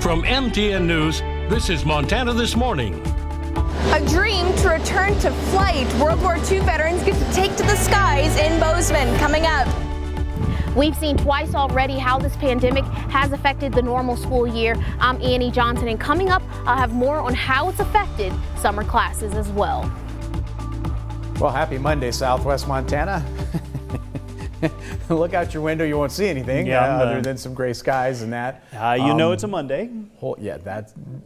From MTN News, this is Montana This Morning. A dream to return to flight. World War II veterans get to take to the skies in Bozeman. Coming up. We've seen twice already how this pandemic has affected the normal school year. I'm Annie Johnson, and coming up, I'll have more on how it's affected summer classes as well. Well, happy Monday, Southwest Montana. Look out your window, you won't see anything other than some gray skies and that. You know it's a Monday. Yeah,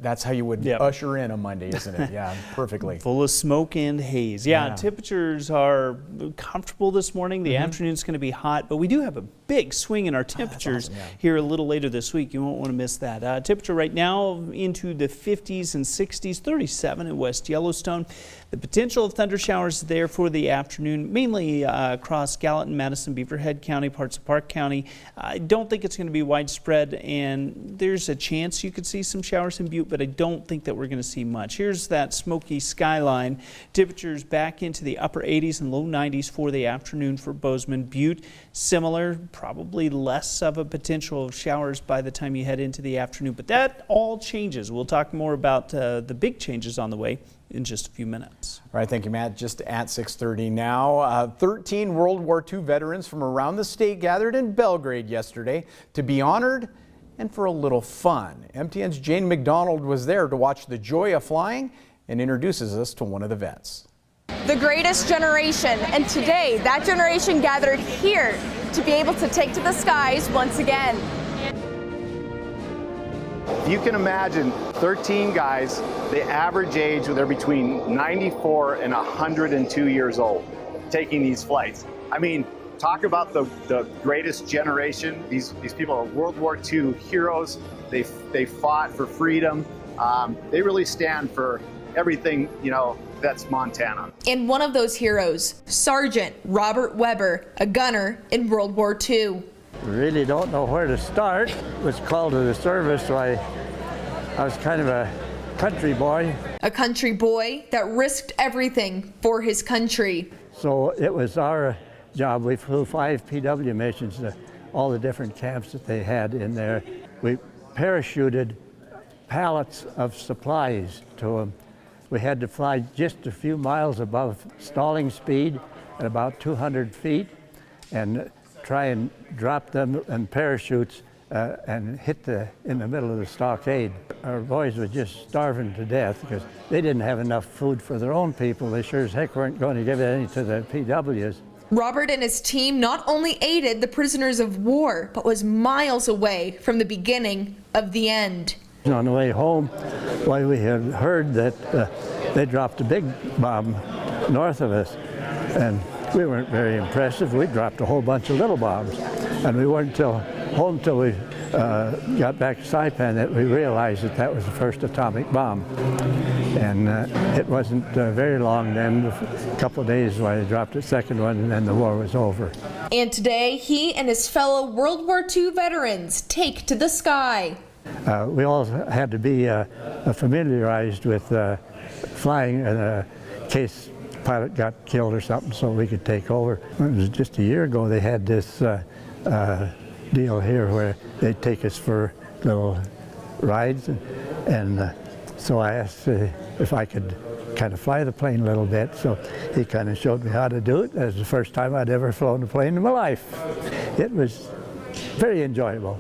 that's how you would usher in a Monday, isn't it? Yeah, perfectly. Full of smoke and haze. Yeah, temperatures are comfortable this morning. The afternoon's going to be hot, but we do have a big swing in our temperatures here a little later this week. You won't want to miss that. Temperature right now into the 50s and 60s, 37 in West Yellowstone. The potential of thunder showers there for the afternoon, mainly across Gallatin, Madison, Beaverhead County, parts of Park County. I don't think it's going to be widespread, and there's a chance you could see some showers in Butte, but I don't think that we're going to see much. Here's that smoky skyline. Temperatures back into the upper 80s and low 90s for the afternoon for Bozeman. Butte, similar, probably less of a potential of showers by the time you head into the afternoon, but that all changes. We'll talk more about the big changes on the way in just a few minutes. All right, thank you, Matt. Just at 6:30 now. 13 World War II veterans from around the state gathered in Belgrade yesterday to be honored and for a little fun. MTN's Jane McDonald was there to watch the joy of flying and introduces us to one of the vets. The greatest generation, and today that generation gathered here to be able to take to the skies once again. You can imagine 13 guys, the average age, they're between 94 and 102 years old, taking these flights. I mean, talk about the greatest generation. These people are World War II heroes. They fought for freedom. They really stand for everything, that's Montana. And one of those heroes, Sergeant Robert Weber, a gunner in World War II. Really don't know where to start. Was called to the service, so I was kind of a country boy. A country boy that risked everything for his country. So it was our job. We flew 5 PW missions to all the different camps that they had in there. We parachuted pallets of supplies to them. We had to fly just a few miles above stalling speed at about 200 feet and try and drop them in parachutes and hit in the middle of the stockade. Our boys were just starving to death because they didn't have enough food for their own people. They sure as heck weren't going to give any to the PWs. Robert and his team not only aided the prisoners of war, but was miles away from the beginning of the end. On the way home, we had heard that they dropped a big bomb north of us, and we weren't very impressive. We dropped a whole bunch of little bombs, and we weren't home till we got back to Saipan that we realized that was the first atomic bomb. And it wasn't very long then, a couple of days while they dropped the second one, and then the war was over. And today, he and his fellow World War II veterans take to the sky. We all had to be familiarized with flying in case the pilot got killed or something, so we could take over. It was just a year ago they had this deal here where they'd take us for little rides, and so I asked if I could kind of fly the plane a little bit, so he kind of showed me how to do it. That was the first time I'd ever flown a plane in my life. It was very enjoyable.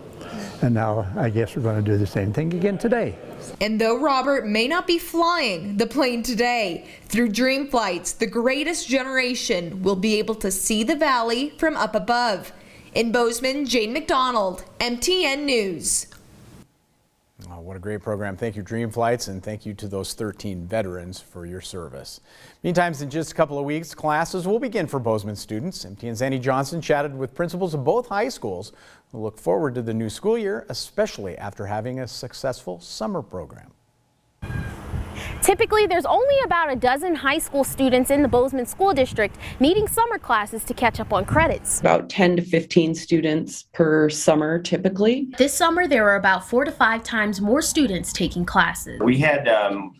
And now I guess we're going to do the same thing again today. And though Robert may not be flying the plane today, through Dream Flights, the greatest generation will be able to see the valley from up above. In Bozeman, Jane McDonald, MTN News. Oh, what a great program. Thank you, Dream Flights, and thank you to those 13 veterans for your service. Meantime, in just a couple of weeks, classes will begin for Bozeman students. MTN's Annie Johnson chatted with principals of both high schools who look forward to the new school year, especially after having a successful summer program. Typically, there's only about a dozen high school students in the Bozeman School District needing summer classes to catch up on credits. About 10 to 15 students per summer, typically. This summer, there were about 4 to 5 times more students taking classes. We had an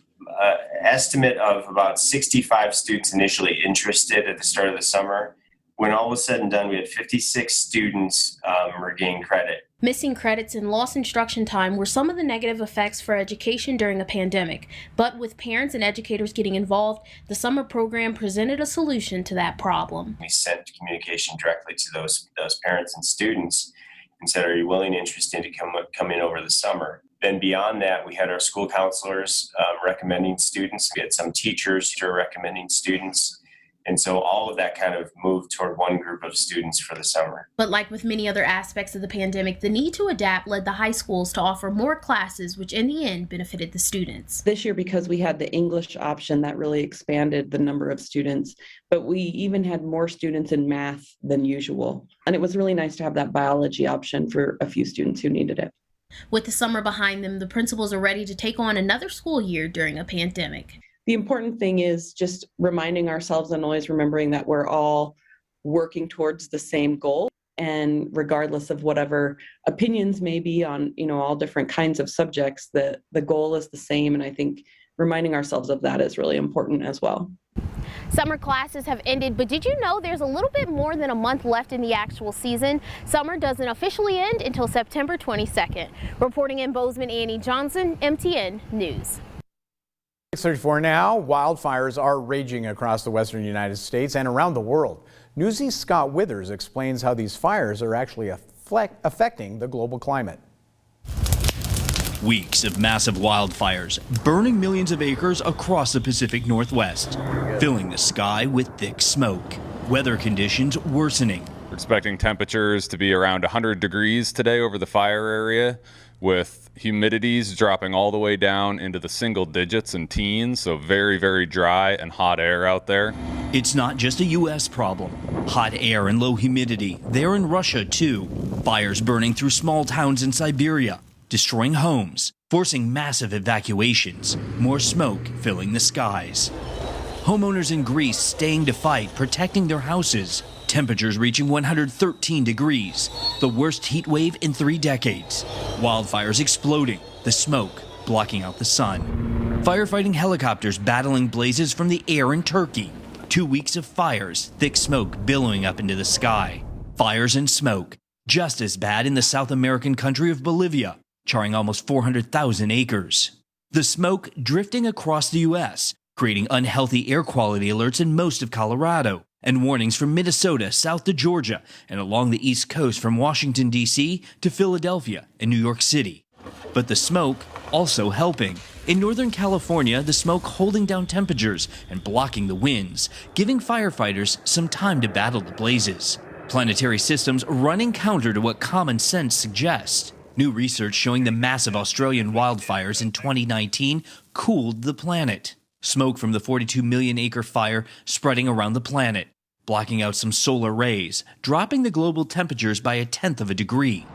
estimate of about 65 students initially interested at the start of the summer. When all was said and done, we had 56 students regaining credit. Missing credits and lost instruction time were some of the negative effects for education during a pandemic, but with parents and educators getting involved, the summer program presented a solution to that problem. We sent communication directly to those parents and students and said, are you willing and interested to come in over the summer? Then beyond that, we had our school counselors recommending students. We had some teachers who were recommending students. And so all of that kind of moved toward one group of students for the summer. But like with many other aspects of the pandemic, the need to adapt led the high schools to offer more classes, which in the end benefited the students. This year, because we had the English option, that really expanded the number of students, but we even had more students in math than usual. And it was really nice to have that biology option for a few students who needed it. With the summer behind them, the principals are ready to take on another school year during a pandemic. The important thing is just reminding ourselves and always remembering that we're all working towards the same goal. And regardless of whatever opinions may be on, all different kinds of subjects, the goal is the same. And I think reminding ourselves of that is really important as well. Summer classes have ended, but did you know there's a little bit more than a month left in the actual season? Summer doesn't officially end until September 22nd. Reporting in Bozeman, Annie Johnson, MTN News. 6:34 now. Wildfires are raging across the western United States and around the world. Newsy's Scott Withers explains how these fires are actually affecting the global climate. Weeks of massive wildfires burning millions of acres across the Pacific Northwest, filling the sky with thick smoke. Weather conditions worsening. We're expecting temperatures to be around 100 degrees today over the fire area, with humidities dropping all the way down into the single digits and teens, so very, very dry and hot air out there. It's not just a U.S. problem. Hot air and low humidity, there in Russia too. Fires burning through small towns in Siberia, destroying homes, forcing massive evacuations, more smoke filling the skies. Homeowners in Greece staying to fight, protecting their houses. Temperatures reaching 113 degrees, the worst heat wave in 3 decades. Wildfires exploding, the smoke blocking out the sun. Firefighting helicopters battling blazes from the air in Turkey. 2 weeks of fires, thick smoke billowing up into the sky. Fires and smoke, just as bad in the South American country of Bolivia, charring almost 400,000 acres. The smoke drifting across the U.S., creating unhealthy air quality alerts in most of Colorado, and warnings from Minnesota south to Georgia and along the East Coast from Washington, D.C. to Philadelphia and New York City. But the smoke also helping. In Northern California, the smoke holding down temperatures and blocking the winds, giving firefighters some time to battle the blazes. Planetary systems running counter to what common sense suggests. New research showing the massive Australian wildfires in 2019 cooled the planet. Smoke from the 42 million acre fire spreading around the planet, blocking out some solar rays, dropping the global temperatures by 1/10 of a degree.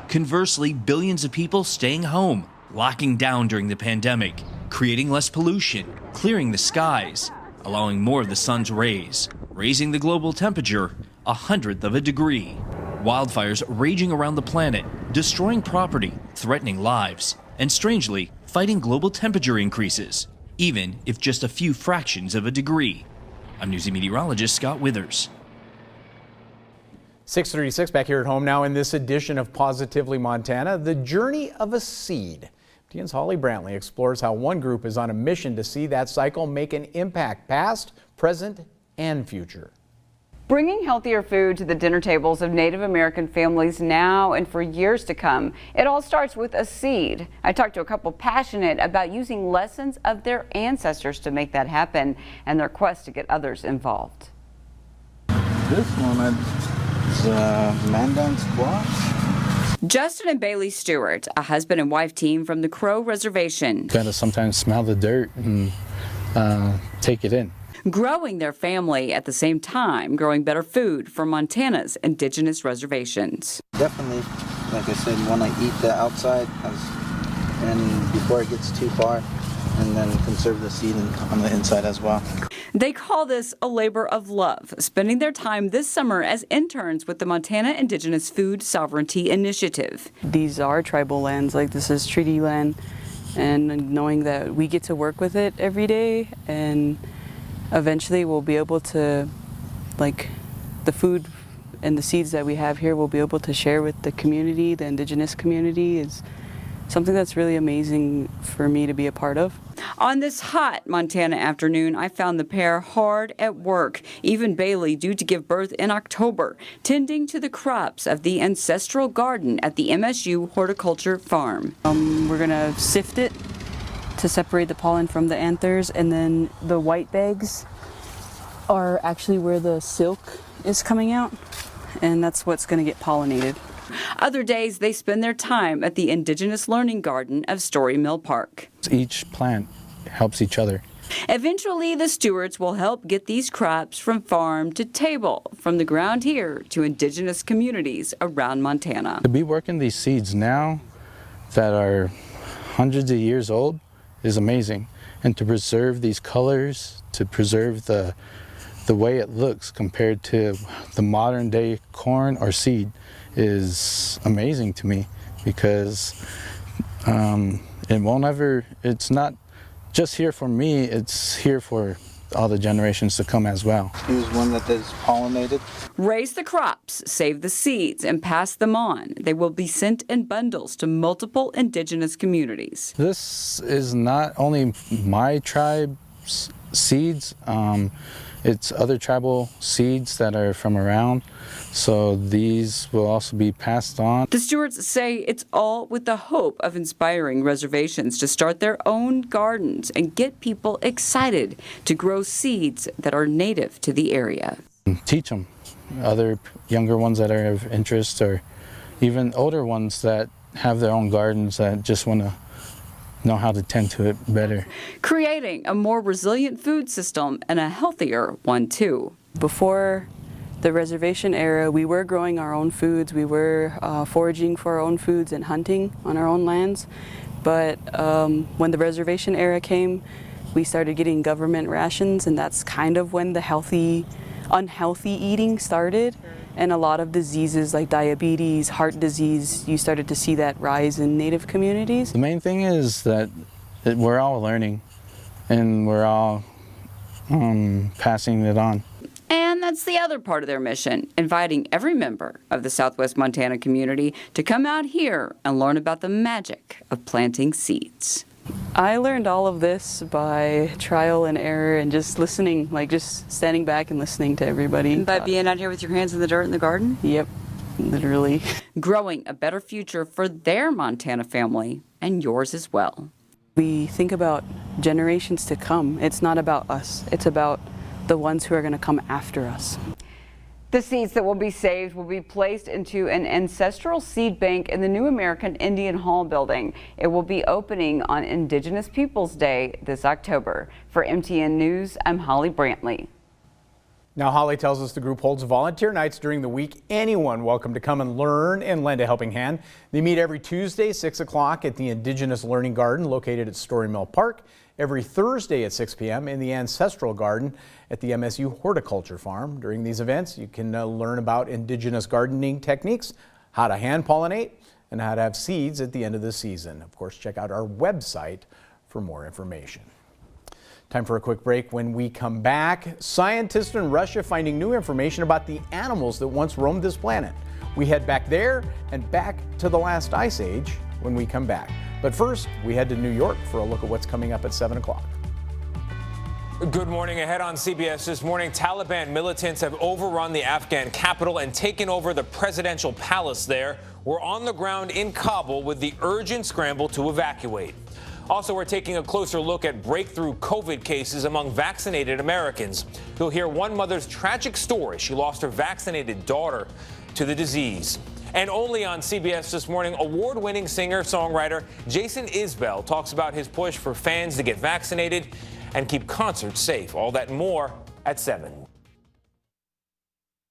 Conversely, billions of people staying home, locking down during the pandemic, creating less pollution, clearing the skies, allowing more of the sun's rays, raising the global temperature 1/100 of a degree. Wildfires raging around the planet, destroying property, threatening lives, and strangely, fighting global temperature increases, even if just a few fractions of a degree. I'm Newsy meteorologist Scott Withers. 6:36 back here at home now in this edition of Positively Montana, the journey of a seed. MTN's Holly Brantley explores how one group is on a mission to see that cycle make an impact past, present, and future. Bringing healthier food to the dinner tables of Native American families now and for years to come. It all starts with a seed. I talked to a couple passionate about using lessons of their ancestors to make that happen and their quest to get others involved. This one is Mandan squash. Justin and Bailey Stewart, a husband and wife team from the Crow Reservation. Gotta sometimes smell the dirt and take it in. Growing their family at the same time, growing better food for Montana's indigenous reservations. Definitely, like I said, want to eat the outside and before it gets too far, and then conserve the seed on the inside as well. They call this a labor of love, spending their time this summer as interns with the Montana Indigenous Food Sovereignty Initiative. These are tribal lands, like this is treaty land, and knowing that we get to work with it every day, and eventually we'll be able to, like, the food and the seeds that we have here we'll be able to share with the community, the indigenous community, is something that's really amazing for me to be a part of. On this hot Montana afternoon, I found the pair hard at work. Even Bailey, due to give birth in October, tending to the crops of the ancestral garden at the MSU Horticulture Farm. We're gonna sift it to separate the pollen from the anthers, and then the white bags are actually where the silk is coming out, and that's what's gonna get pollinated. Other days, they spend their time at the Indigenous Learning Garden of Story Mill Park. Each plant helps each other. Eventually, the stewards will help get these crops from farm to table, from the ground here to indigenous communities around Montana. To be working these seeds now that are hundreds of years old is amazing. And to preserve these colors, to preserve the way it looks compared to the modern day corn or seed is amazing to me, because it's not just here for me, it's here for all the generations to come as well. Use one that is pollinated. Raise the crops, save the seeds, and pass them on. They will be sent in bundles to multiple indigenous communities. This is not only my tribe's seeds, it's other tribal seeds that are from around, so these will also be passed on. The stewards say it's all with the hope of inspiring reservations to start their own gardens and get people excited to grow seeds that are native to the area. Teach them, other younger ones that are of interest, or even older ones that have their own gardens that just want to know how to tend to it better. Creating a more resilient food system and a healthier one too. Before the reservation era, we were growing our own foods, we were foraging for our own foods and hunting on our own lands. But when the reservation era came, we started getting government rations, and that's kind of when the unhealthy eating started. And a lot of diseases like diabetes, heart disease, you started to see that rise in Native communities. The main thing is that we're all learning, and we're all passing it on. And that's the other part of their mission, inviting every member of the Southwest Montana community to come out here and learn about the magic of planting seeds. I learned all of this by trial and error and just listening, like just standing back and listening to everybody. And by being out here with your hands in the dirt in the garden? Yep, literally. Growing a better future for their Montana family and yours as well. We think about generations to come. It's not about us. It's about the ones who are going to come after us. The seeds that will be saved will be placed into an ancestral seed bank in the new American Indian Hall building. It will be opening on Indigenous Peoples Day this October. For MTN News, I'm Holly Brantley. Now, Holly tells us the group holds volunteer nights during the week. Anyone welcome to come and learn and lend a helping hand. They meet every Tuesday, 6 o'clock at the Indigenous Learning Garden located at Story Mill Park. Every Thursday at 6 p.m. in the Ancestral Garden at the MSU Horticulture Farm. During these events, you can learn about indigenous gardening techniques, how to hand pollinate, and how to have seeds at the end of the season. Of course, check out our website for more information. Time for a quick break. When we come back, scientists in Russia finding new information about the animals that once roamed this planet. We head back there and back to the last ice age when we come back. But first, we head to New York for a look at what's coming up at 7 o'clock. Good morning. Ahead on CBS this morning, Taliban militants have overrun the Afghan capital and taken over the presidential palace there. We're on the ground in Kabul with the urgent scramble to evacuate. Also, we're taking a closer look at breakthrough COVID cases among vaccinated Americans. You'll hear one mother's tragic story. She lost her vaccinated daughter to the disease. And only on CBS this morning, award-winning singer-songwriter Jason Isbell talks about his push for fans to get vaccinated and keep concerts safe. All that and more at 7.